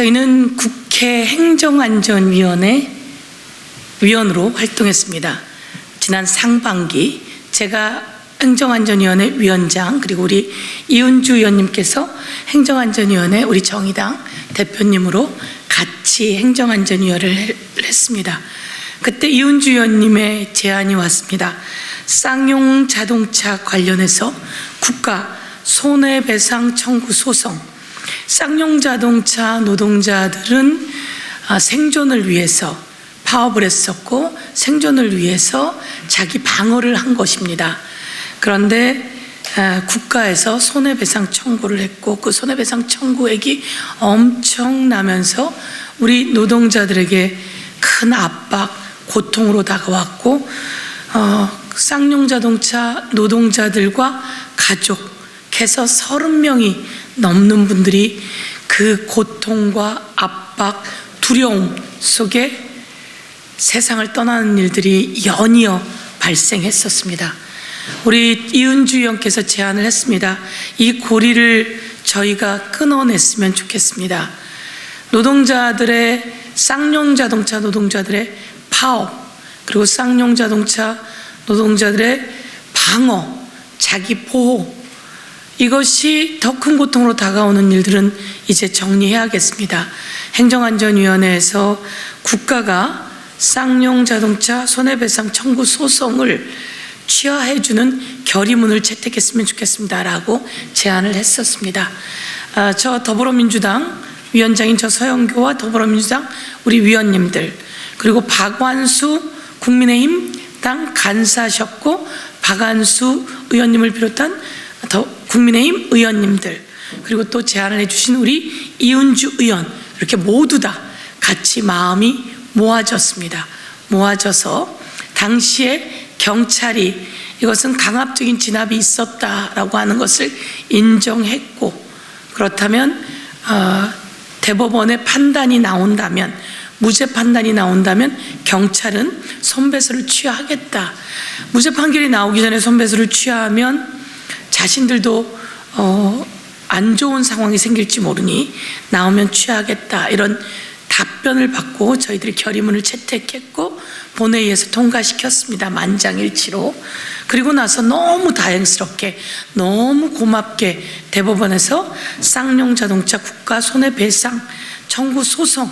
저희는 국회 행정안전위원회 위원으로 활동했습니다. 지난 상반기 제가 행정안전위원회 위원장, 그리고 우리 이은주 의원님께서 행정안전위원회 우리 정의당 대표님으로 같이 행정안전위원회를 했습니다. 그때 이은주 의원님의 제안이 왔습니다. 쌍용 자동차 관련해서 국가 손해배상 청구 소송. 쌍용 자동차 노동자들은 생존을 위해서 파업을 했었고 생존을 위해서 자기 방어를 한 것입니다. 그런데 국가에서 손해배상 청구를 했고 그 손해배상 청구액이 엄청나면서 우리 노동자들에게 큰 압박, 고통으로 다가왔고 쌍용 자동차 노동자들과 가족해서 30명이 넘는 분들이 그 고통과 압박, 두려움 속에 세상을 떠나는 일들이 연이어 발생했었습니다. 우리 이은주 의원께서 제안을 했습니다. 이 고리를 저희가 끊어냈으면 좋겠습니다. 노동자들의 쌍용 자동차 노동자들의 파업, 그리고 쌍용 자동차 노동자들의 방어, 자기 보호, 이것이 더 큰 고통으로 다가오는 일들은 이제 정리해야겠습니다. 행정안전위원회에서 국가가 쌍용 자동차 손해배상 청구 소송을 취하해주는 결의문을 채택했으면 좋겠습니다라고 제안을 했었습니다. 저 더불어민주당 위원장인 저 서영교와 더불어민주당 우리 위원님들, 그리고 박완수 국민의힘 당 간사셨고 박완수 의원님을 비롯한 국민의힘 의원님들, 그리고 또 제안을 해주신 우리 이은주 의원, 이렇게 모두 다 같이 마음이 모아졌습니다. 모아져서 당시에 경찰이 이것은 강압적인 진압이 있었다라고 하는 것을 인정했고, 그렇다면 대법원의 판단이 나온다면, 무죄 판단이 나온다면 경찰은 손배소를 취하하겠다. 무죄 판결이 나오기 전에 손배소를 취하하면 자신들도 안 좋은 상황이 생길지 모르니 나오면 취하하겠다, 이런 답변을 받고 저희들이 결의문을 채택했고 본회의에서 통과시켰습니다. 만장일치로. 그리고 나서 너무 다행스럽게, 너무 고맙게 대법원에서 쌍용 자동차 국가 손해배상 청구 소송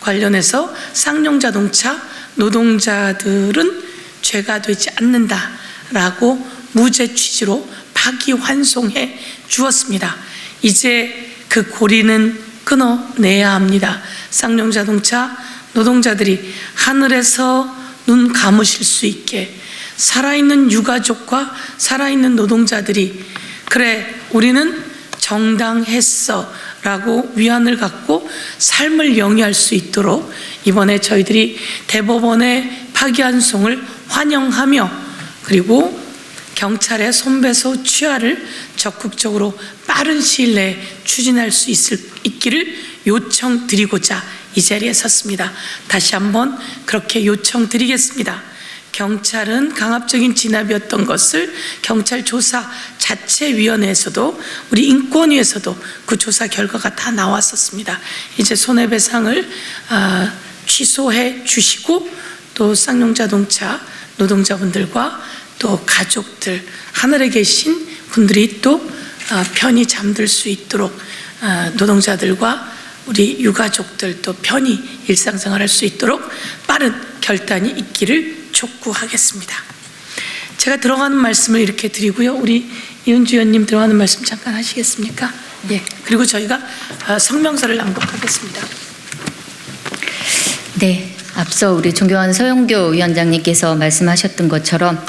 관련해서 쌍용 자동차 노동자들은 죄가 되지 않는다라고 무죄 취지로 파기환송해 주었습니다. 이제 그 고리는 끊어내야 합니다. 쌍용 자동차 노동자들이 하늘에서 눈 감으실 수 있게 살아있는 유가족과 살아있는 노동자들이 그래 우리는 정당했어 라고 위안을 갖고 삶을 영위할 수 있도록 이번에 저희들이 대법원의 파기환송을 환영하며, 그리고 경찰의 손배소 취하를 적극적으로 빠른 시일 내에 추진할 수 있기를 요청드리고자 이 자리에 섰습니다. 다시 한번 그렇게 요청드리겠습니다. 경찰은 강압적인 진압이었던 것을 경찰 조사 자체위원회에서도 우리 인권위에서도 그 조사 결과가 다 나왔었습니다. 이제 손해배상을 취소해 주시고 또 쌍용 자동차 노동자분들과 또 가족들, 하늘에 계신 분들이 또 편히 잠들 수 있도록 노동자들과 우리 유가족들 또 편히 일상생활할 수 있도록 빠른 결단이 있기를 촉구하겠습니다. 제가 들어가는 말씀을 이렇게 드리고요. 우리 이은주 의원님 들어가는 말씀 잠깐 하시겠습니까? 예. 그리고 저희가 성명서를 낭독하겠습니다. 네. 앞서 우리 존경하는 서영교 위원장님께서 말씀하셨던 것처럼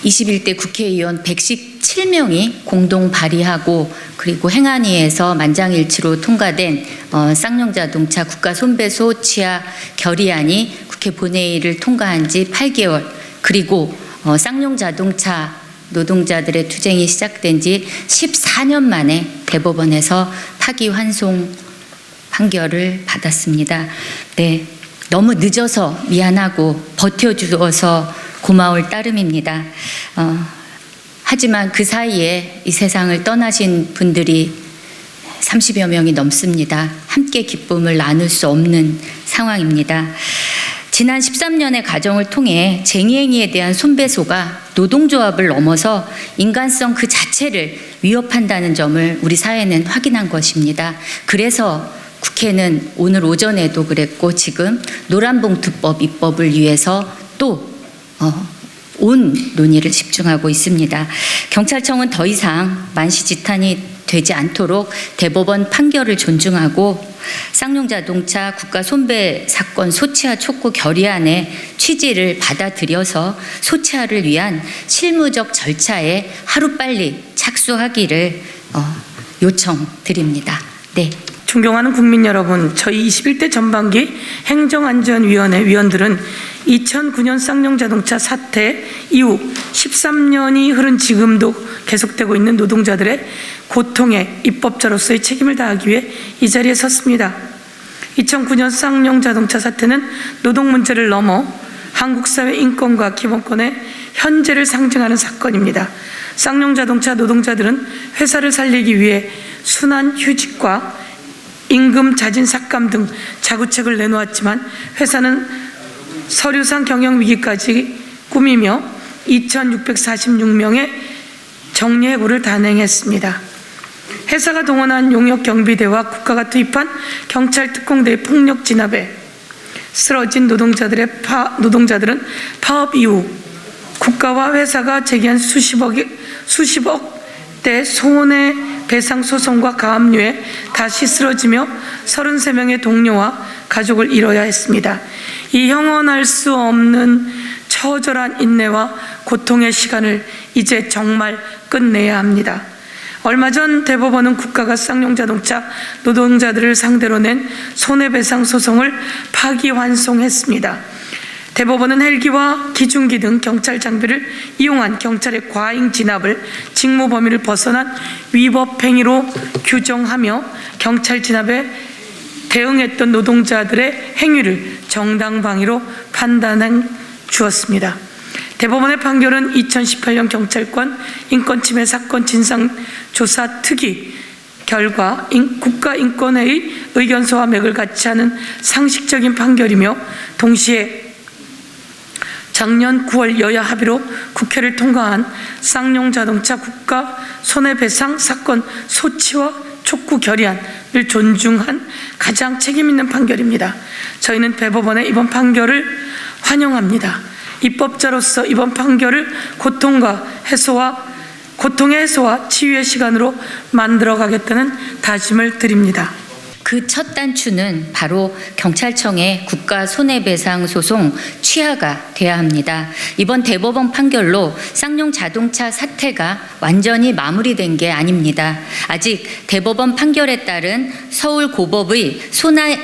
21대 국회의원 117명이 공동 발의하고 그리고 행안위에서 만장일치로 통과된 쌍용 자동차 국가 손배소 취하 결의안이 국회 본회의를 통과한 지 8개월, 그리고 쌍용 자동차 노동자들의 투쟁이 시작된 지 14년 만에 대법원에서 파기환송 판결을 받았습니다. 네, 너무 늦어서 미안하고 버텨주어서 고마울 따름입니다. 하지만 그 사이에 이 세상을 떠나신 분들이 30여 명이 넘습니다. 함께 기쁨을 나눌 수 없는 상황입니다. 지난 13년의 과정을 통해 쟁의행위에 대한 손배소가 노동조합을 넘어서 인간성 그 자체를 위협한다는 점을 우리 사회는 확인한 것입니다. 그래서 국회는 오늘 오전에도 그랬고 지금 노란봉투법 입법을 위해서 또 온 논의를 집중하고 있습니다. 경찰청은 더 이상 만시지탄이 되지 않도록 대법원 판결을 존중하고 쌍용자동차 국가 손배 사건 소치하 촉구 결의안의 취지를 받아들여서 소치하를 위한 실무적 절차에 하루빨리 착수하기를 요청드립니다. 네. 존경하는 국민 여러분, 저희 21대 전반기 행정안전위원회 위원들은 2009년 쌍용자동차 사태 이후 13년이 흐른 지금도 계속되고 있는 노동자들의 고통에 입법자로서의 책임을 다하기 위해 이 자리에 섰습니다. 2009년 쌍용자동차 사태는 노동 문제를 넘어 한국 사회 인권과 기본권의 현재를 상징하는 사건입니다. 쌍용자동차 노동자들은 회사를 살리기 위해 순환 휴직과 임금 자진 삭감 등 자구책을 내놓았지만 회사는 서류상 경영 위기까지 꾸미며 2,646명의 정리해고를 단행했습니다. 회사가 동원한 용역 경비대와 국가가 투입한 경찰 특공대의 폭력 진압에 쓰러진 노동자들은 파업 이후 국가와 회사가 제기한 수십억대 손해배상 소송과 가압류에 다시 쓰러지며 33명의 동료와 가족을 잃어야 했습니다. 이 형언할 수 없는 처절한 인내와 고통의 시간을 이제 정말 끝내야 합니다. 얼마 전 대법원은 국가가 쌍용자동차 노동자들을 상대로 낸 손해배상 소송을 파기환송했습니다. 대법원은 헬기와 기중기 등 경찰 장비를 이용한 경찰의 과잉 진압을 직무 범위를 벗어난 위법 행위로 규정하며 경찰 진압에 대응했던 노동자들의 행위를 정당방위로 판단해 주었습니다. 대법원의 판결은 2018년 경찰권 인권침해 사건 진상조사 특위 결과 국가인권회의 의견서와 맥을 같이 하는 상식적인 판결이며 동시에 작년 9월 여야 합의로 국회를 통과한 쌍용자동차 국가 손해배상 사건 소치와 촉구 결의안을 존중한 가장 책임있는 판결입니다. 저희는 대법원의 이번 판결을 환영합니다. 입법자로서 이번 판결을 고통의 해소와 치유의 시간으로 만들어가겠다는 다짐을 드립니다. 그 첫 단추는 바로 경찰청의 국가 손해배상 소송 취하가 돼야 합니다. 이번 대법원 판결로 쌍용 자동차 사태가 완전히 마무리된 게 아닙니다. 아직 대법원 판결에 따른 서울고법의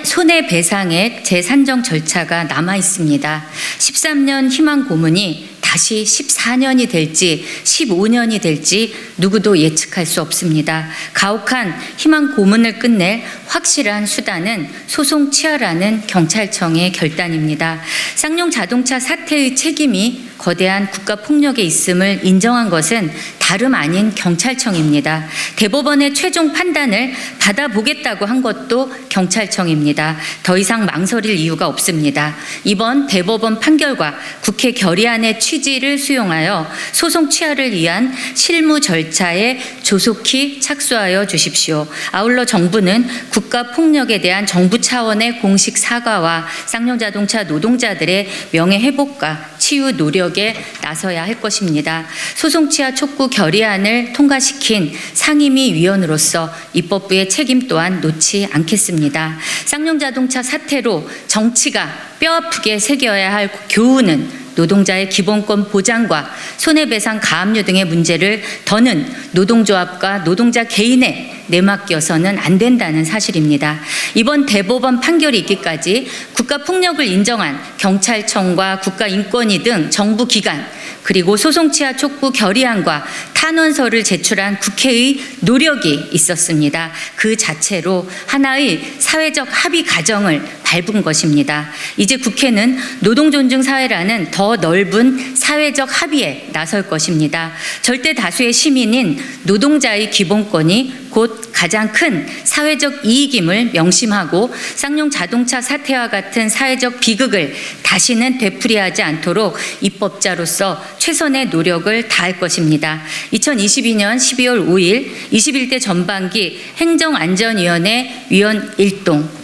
손해배상액 재산정 절차가 남아 있습니다. 13년 희망 고문이 다시 14년이 될지 15년이 될지 누구도 예측할 수 없습니다. 가혹한 희망 고문을 끝낼 확실한 수단은 소송 취하라는 경찰청의 결단입니다. 쌍용 자동차 사태의 책임이 거대한 국가 폭력에 있음을 인정한 것은 다름 아닌 경찰청입니다. 대법원의 최종 판단을 받아보겠다고 한 것도 경찰청입니다. 더 이상 망설일 이유가 없습니다. 이번 대법원 판결과 국회 결의안의 취지를 수용하여 소송 취하를 위한 실무 절차에 조속히 착수하여 주십시오. 아울러 정부는 국가 폭력에 대한 정부 차원의 공식 사과와 쌍용자동차 노동자들의 명예회복과 치유 노력에 나서야 할 것입니다. 소송 취하 촉구 결의안을 통과시킨 상임위 위원으로서 입법부의 책임 또한 놓지 않겠습니다. 쌍용자동차 사태로 정치가 뼈아프게 새겨야 할 교훈은 노동자의 기본권 보장과 손해배상 가압류 등의 문제를 더는 노동조합과 노동자 개인에 내맡겨서는 안 된다는 사실입니다. 이번 대법원 판결이 있기까지 국가폭력을 인정한 경찰청과 국가인권위 등 정부 기관 그리고 소송 취하 촉구 결의안과 탄원서를 제출한 국회의 노력이 있었습니다. 그 자체로 하나의 사회적 합의 과정을 밟은 것입니다. 이제 국회는 노동존중 사회라는 더 넓은 사회적 합의에 나설 것입니다. 절대 다수의 시민인 노동자의 기본권이 곧 가장 큰 사회적 이익임을 명심하고 쌍용 자동차 사태와 같은 사회적 비극을 다시는 되풀이하지 않도록 입법자로서 최선의 노력을 다할 것입니다. 2022년 12월 5일 21대 전반기 행정안전위원회 위원 1동